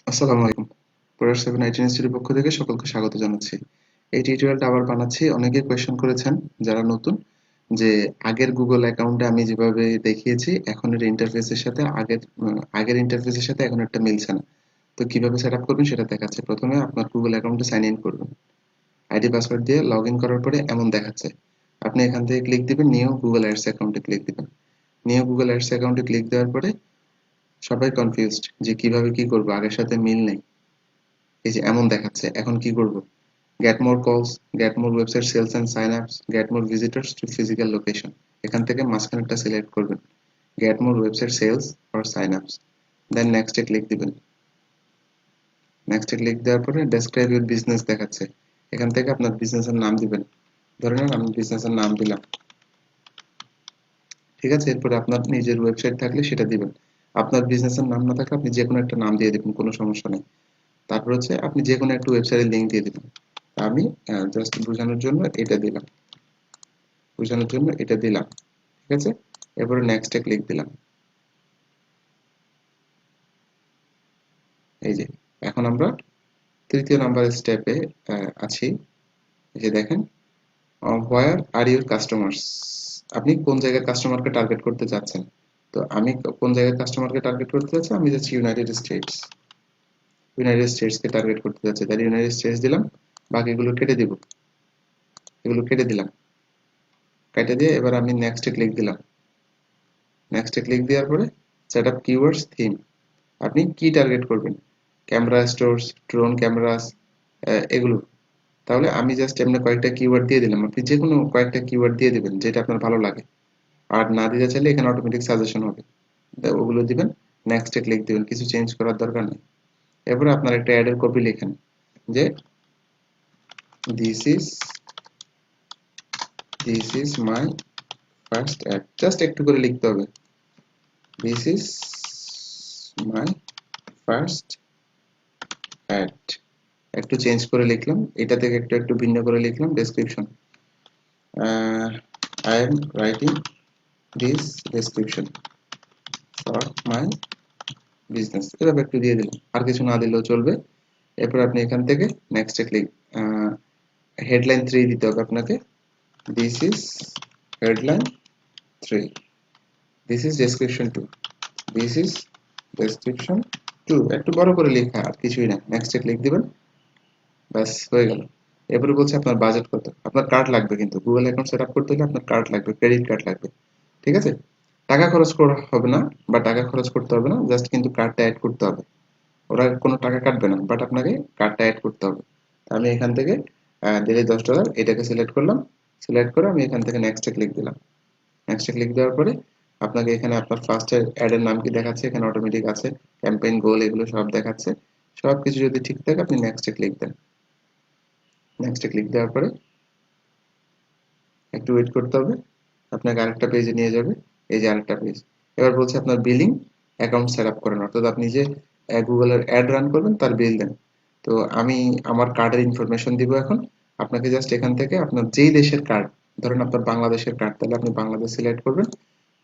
আসসালামু আলাইকুম। প্রয়ার 7 আইটি ইনস্টিটিউটের পক্ষ থেকে সকলকে স্বাগত জানাচ্ছি। এই টিউটোরিয়ালটা আবার বানাচ্ছি। অনেকে কোয়েশ্চেন করেছেন যারা নতুন যে আগের গুগল অ্যাকাউন্টে আমি যেভাবে দেখিয়েছি এখনের ইন্টারফেসের সাথে আগের ইন্টারফেসের সাথে এখন একটা মিলছে না। তো কিভাবে সেট আপ করবেন সেটা দেখাচ্ছে। প্রথমে আপনার গুগল অ্যাকাউন্টে সাইন ইন করবেন। আইডি পাসওয়ার্ড দিয়ে লগ ইন করার পরে এমন দেখাচ্ছে। আপনি এখান থেকে ক্লিক দিবেন, নিউ গুগল অ্যাডস অ্যাকাউন্টে ক্লিক দিবেন। নিউ গুগল অ্যাডস অ্যাকাউন্টে ক্লিক দেওয়ার পরে সবাই কনফিউজড যে কিভাবে কি করবো, আগের সাথে মিল নেই। এই যে এমন দেখাচ্ছে, এখন কি করব? Get more calls, get more website sales and sign ups, get more visitors to physical location. এখান থেকে মাঝখানেরটা সিলেক্ট করবেন, get more website sales or sign ups. Then নেক্সটে ক্লিক দিবেন। নেক্সটে ক্লিক দেওয়ার পরে ডেসক্রাইব ইউর বিজনেস দেখাচ্ছে। এখান থেকে আপনার বিজনেসের নাম দিবেন। ধরে নেন আমি বিজনেসের নাম দিলাম। ঠিক আছে, এরপরে আপনার নিজের ওয়েবসাইট থাকলে সেটা দিবেন। আপনার বিজনেসের নাম না থাকলে আপনি যে কোনো একটা নাম দিয়ে দিবেন, কোনো সমস্যা নেই। তারপর হচ্ছে আপনি যে কোনো একটা ওয়েবসাইটের লিঙ্ক দিয়ে দিবেন। আমি জাস্ট বোঝানোর জন্য এটা দিলাম, বোঝানোর জন্য এটা দিলাম। ঠিক আছে, এরপরে নেক্সটে ক্লিক দিলাম। এই যে এখন আমরা তৃতীয় নাম্বার স্টেপে আছি। এই যে দেখেন, হোয়ার আর ইউর কাস্টমার্স। আপনি কোন জায়গায় কাস্টমারকে টার্গেট করতে চাচ্ছেন? তো আমি কোন জায়গায় কাস্টমারকে টার্গেট করতে চাচ্ছি, আমি যাচ্ছি ইউনাইটেড স্টেটস। ইউনাইটেড স্টেটসকে টার্গেট করতে যাচ্ছি, তাহলে ইউনাইটেড স্টেটস দিলাম। বাকিগুলো কেটে দিব, এগুলো কেটে দিলাম। কেটে দিয়ে এবার আমি নেক্সটে ক্লিক দিলাম। নেক্সটে ক্লিক দেওয়ার পরে সেট আপ কিওয়ার্ডস থিম। আপনি কি টার্গেট করবেন? ক্যামেরা স্টোরস, ড্রোন ক্যামেরাস, এগুলো। তাহলে আমি জাস্ট এমনি কয়েকটা কিওয়ার্ড দিয়ে দিলাম। আপনি যে কোনো কয়েকটা কিওয়ার্ড দিয়ে দিবেন যেটা আপনার ভালো লাগে। আর না দিতে চাইলে এখানে অটোমেটিক সাজেশন হবে, ওগুলো দিবেন। নেক্সটে ক্লিক দিবেন, কিছু চেঞ্জ করার দরকার নেই। এরপরে আপনার একটা অ্যাডের কপি লেখেন যে this is this is my first ad. Just একটু করে লিখতে হবে, this is my first ad. একটু চেঞ্জ করে লিখলাম, এটা থেকে একটু একটু ভিন্ন করে লিখলাম। Description, I am writing this description for my business, এভাবে একটু দিয়ে দিলাম। আর কিছু না দিলেও চলবে। এরপর আপনি এখান থেকে নেক্সটে ক্লিক, হেডলাইন 3 দিতে হবে আপনাকে। This is headline 3, this is description 2, this is description 2। একটু বড় করে লেখা, আর কিছুই না। নেক্সটে ক্লিক দিবেন, ব্যাস হয়ে গেল। এরপরে বলছে আপনার বাজেট কত। আপনার কার্ড লাগবে, কিন্তু গুগল অ্যাকাউন্ট সেট আপ করতে হলে আপনার কার্ড লাগবে, ক্রেডিট কার্ড লাগবে। ঠিক আছে, টাকা খরচ করা হবে না, বা টাকা খরচ করতে হবে না, জাস্ট কিন্তু কার্ডটা অ্যাড করতে হবে। ওরা কোনো টাকা কাটবে না, বাট আপনাকে কার্ডটা অ্যাড করতে হবে। আমি এখান থেকে ডেলি $10 এটাকে সিলেক্ট করলাম। সিলেক্ট করে আমি এখান থেকে নেক্সটে ক্লিক দিলাম। নেক্সটে ক্লিক দেওয়ার পরে আপনাকে এখানে আপনার ফার্স্ট অ্যাডের নাম কি দেখাচ্ছে, এখানে অটোমেটিক আছে, ক্যাম্পেইন গোল, এগুলো সব দেখাচ্ছে। সব কিছু যদি ঠিক থাকে আপনি নেক্সটে ক্লিক দেন। নেক্সটে ক্লিক দেওয়ার পরে একটু ওয়েট করতে হবে, আপনাকে আরেকটা পেজে নিয়ে যাবে। এই যে আরেকটা পেজ। এবার বলছে আপনার বিলিং অ্যাকাউন্ট সেট আপ করেন, অর্থাৎ আপনি যে গুগলের অ্যাড রান করবেন তার বিল দেন। তো আমি আমার কার্ডের ইনফরমেশন দিব এখন। আপনাকে জাস্ট এখান থেকে আপনার যেই দেশের কার্ড, ধরেন আপনার বাংলাদেশের কার্ড, তাহলে আপনি বাংলাদেশ সিলেক্ট করবেন।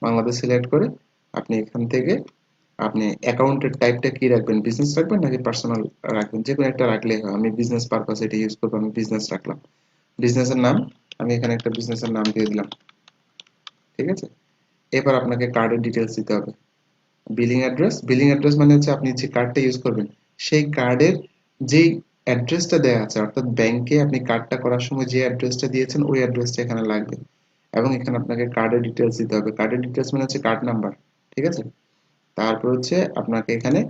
বাংলাদেশ সিলেক্ট করে আপনি এখান থেকে আপনি অ্যাকাউন্টের টাইপটা কি রাখবেন, বিজনেস রাখবেন নাকি পার্সোনাল রাখবেন, যে কোনো একটা রাখলেই হয়। আমি বিজনেস পারপাস এটা ইউজ করবো, আমি বিজনেস রাখলাম। বিজনেসের নাম, আমি এখানে একটা বিজনেসের নাম দিয়ে দিলাম। ঠিক আছে, এবার আপনাকে কার্ডের ডিটেলস দিতে হবে। বিলিং অ্যাড্রেস, বিলিং অ্যাড্রেস মানে হচ্ছে আপনি যে কার্ডটা ইউজ করবেন সেই কার্ডের যেই অ্যাড্রেসটা দেওয়া আছে, অর্থাৎ ব্যাংকে আপনি কার্ডটা করার সময় যে অ্যাড্রেসটা দিয়েছেন ওই অ্যাড্রেসটা এখানে লাগবে। এবং এখানে আপনাকে কার্ডের ডিটেলস দিতে হবে। কার্ডের ডিটেলস মানে হচ্ছে কার্ড নাম্বার। ঠিক আছে, তারপর হচ্ছে আপনাকে এখানে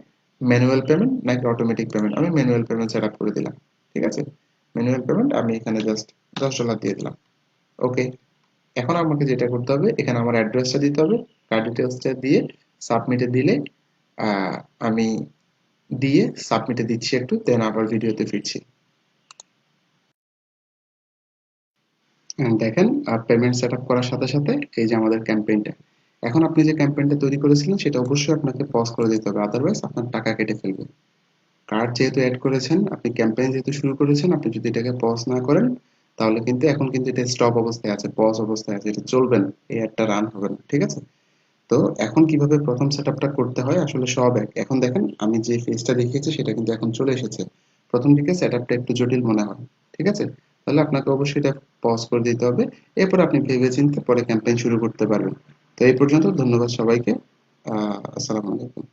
ম্যানুয়াল পেমেন্ট নাকি অটোমেটিক পেমেন্ট, আমি ম্যানুয়াল পেমেন্ট সেট আপ করে দিলাম। ঠিক আছে, ম্যানুয়াল পেমেন্ট আমি এখানে জাস্ট $10 দিয়ে দিলাম। ওকে, এখন আমাকে যেটা করতে হবে, এখানে আমার অ্যাড্রেসটা দিতে হবে। কার্ড ডিটেলসটা দিয়ে সাবমিটে দিলে আহ, আমি দিয়ে সাবমিটে দিচ্ছি একটু, দেন আবার ভিডিওতে ফিরছি। দেখেন, পেমেন্ট সেট আপ করার সাথে সাথে এই যে আমাদের ক্যাম্পেইনটা, এখন আপনি যে ক্যাম্পেইনটা তৈরি করেছিলেন সেটা অবশ্যই আপনাকে পজ করে দিতে হবে, আদারওয়াইজ আপনার টাকা কেটে ফেলবে। কার্ড যেহেতু অ্যাড করেছেন, আপনি ক্যাম্পেইন যেহেতু শুরু করেছেন, আপনি যদি এটাকে পজ না করেন তাহলে কিন্তু এখন কিন্তু এটা স্টপ অবস্থায় আছে, পজ অবস্থায় আছে, এটা চলবে না, এই অ্যাডটা রান হবে না। ঠিক আছে, তো এখন কিভাবে প্রথম সেটআপটা করতে হয় আসলে সব এক। এখন দেখেন আমি যে ফেজটা দেখিয়েছি সেটা কিন্তু এখন চলে এসেছে। প্রথম দিকে সেটআপটা একটু জটিল মনে হয়, ঠিক আছে? তাহলে আপনাকে অবশ্যই এটা পজ করে দিতে হবে। এরপর আপনি ভেবেচিন্তে পরে ক্যাম্পেইন শুরু করতে পারবেন। তো এই পর্যন্ত, ধন্যবাদ সবাইকে। আসসালামু আলাইকুম।